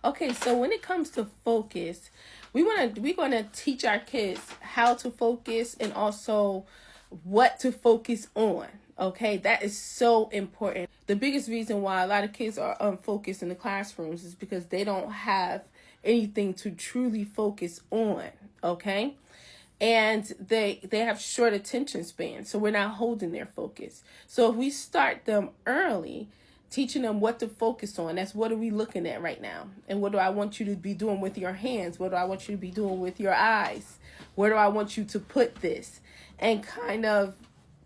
Okay, so when it comes to focus, we're gonna teach our kids how to focus and also what to focus on. Okay, that is so important. The biggest reason why a lot of kids are unfocused in the classrooms is because they don't have anything to truly focus on. Okay, and they have short attention span, so we're not holding their focus. So if we start them early, teaching them what to focus on, that's what are we looking at right now, and what do I want you to be doing with your hands, what do I want you to be doing with your eyes, where do I want you to put this, and kind of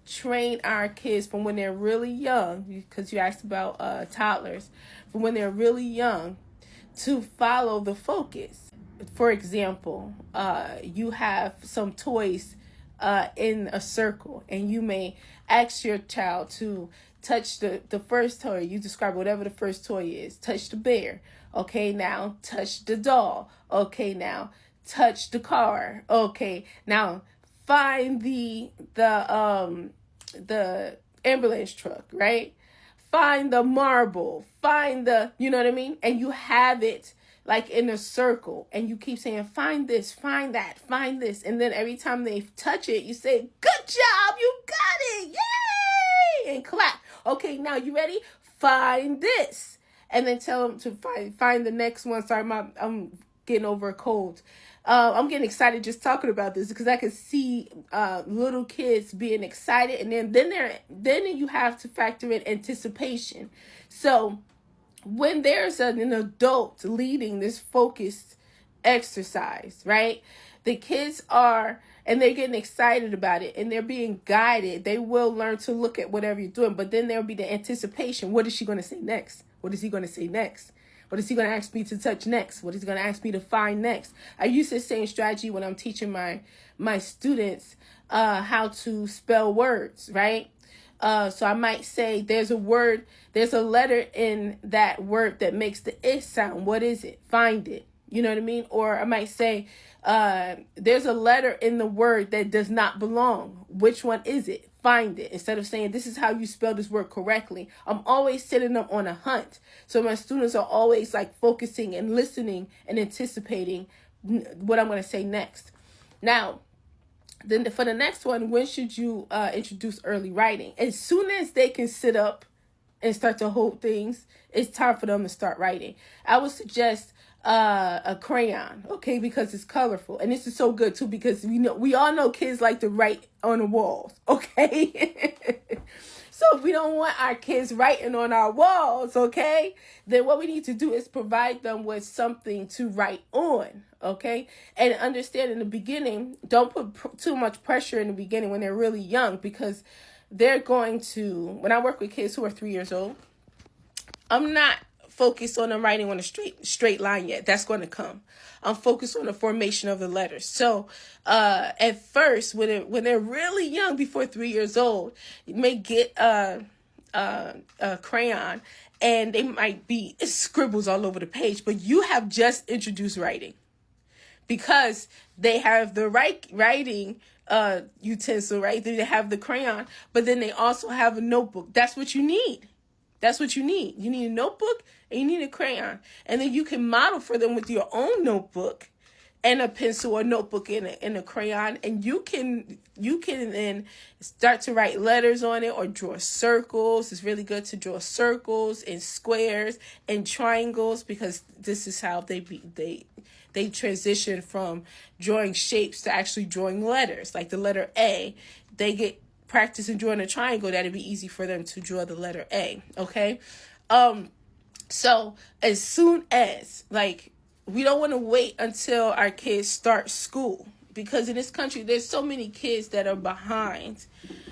train our kids from when they're really young, because you asked about toddlers, from when they're really young, to follow the focus. For example, you have some toys in a circle, and you may ask your child to touch the first toy. You describe whatever the first toy is. Touch the bear. Okay, now touch the doll. Okay, now touch the car. Okay, now find the ambulance truck, right? Find the marble. Find the, you know what I mean? And you have it like in a circle, and you keep saying, find this, find that, find this. And then every time they touch it, you say, good job, you got it, yay, and clap. Okay, now you ready? Find this. And then tell them to find the next one. Sorry, I'm getting over a cold. I'm getting excited just talking about this because I can see little kids being excited, and then you have to factor in anticipation. So when there's an adult leading this focused exercise, right? The kids are, and they're getting excited about it, and they're being guided. They will learn to look at whatever you're doing, but then there'll be the anticipation. What is she going to say next? What is he going to say next? What is he going to ask me to touch next? What is he going to ask me to find next? I use this same strategy when I'm teaching my students how to spell words, right? So I might say there's a letter in that word that makes the I sound. What is it? Find it. You know what I mean? Or I might say there's a letter in the word that does not belong. Which one is it? Find it. Instead of saying this is how you spell this word correctly, I'm always setting them on a hunt. So my students are always like focusing and listening and anticipating what I'm going to say next. Now, then for the next one, when should you introduce early writing? As soon as they can sit up and start to hold things, it's time for them to start writing. I would suggest a crayon, okay, because it's colorful, and this is so good too because we all know kids like to write on the walls, okay. So if we don't want our kids writing on our walls, okay, then what we need to do is provide them with something to write on, okay? And understand in the beginning, don't put too much pressure in the beginning when they're really young, because they're going to, when I work with kids who are 3 years old, I'm not focused on them writing on a straight line yet. That's going to come. I'm focused on the formation of the letters. So at first, when they're really young, before 3 years old, you may get a crayon, and they might be scribbles all over the page, but you have just introduced writing because they have the writing utensil, right? They have the crayon, but then they also have a notebook. That's what you need. That's what you need. You need a notebook and you need a crayon. And then you can model for them with your own notebook and a pencil or notebook and a crayon. And you can then start to write letters on it or draw circles. It's really good to draw circles and squares and triangles, because this is how they transition from drawing shapes to actually drawing letters. Like the letter A, they get practice in drawing a triangle, that'd be easy for them to draw the letter A, okay? So as soon as, like, we don't want to wait until our kids start school, because in this country, there's so many kids that are behind,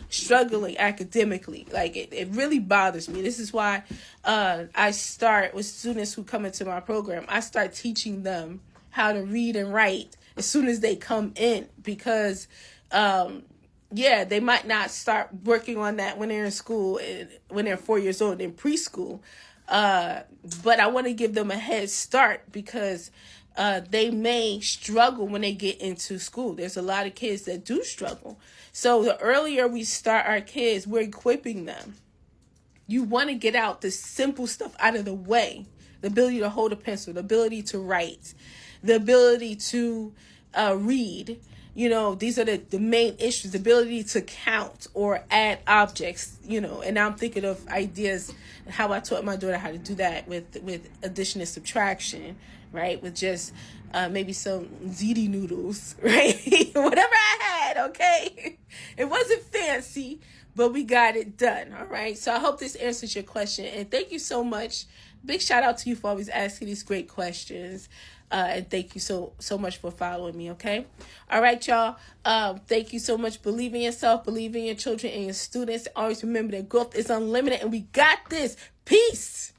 struggling academically. Like, it really bothers me. This is why I start with students who come into my program. I start teaching them how to read and write as soon as they come in, because they might not start working on that when they're in school, when they're 4 years old in preschool. But I want to give them a head start, because they may struggle when they get into school. There's a lot of kids that do struggle. So the earlier we start our kids, we're equipping them. You want to get out the simple stuff out of the way the ability to hold a pencil, the ability to write, the ability to read. You know, these are the main issues. The ability to count or add objects, you know. And now I'm thinking of ideas, how I taught my daughter how to do that with addition and subtraction, right? With just maybe some ziti noodles, right? Whatever I had, okay? It wasn't fancy, but we got it done, all right? So I hope this answers your question. And thank you so much. Big shout out to you for always asking these great questions. And thank you so much for following me, okay? All right, y'all. Thank you so much. Believe in yourself, believe in your children and your students. Always remember that growth is unlimited, and we got this. Peace.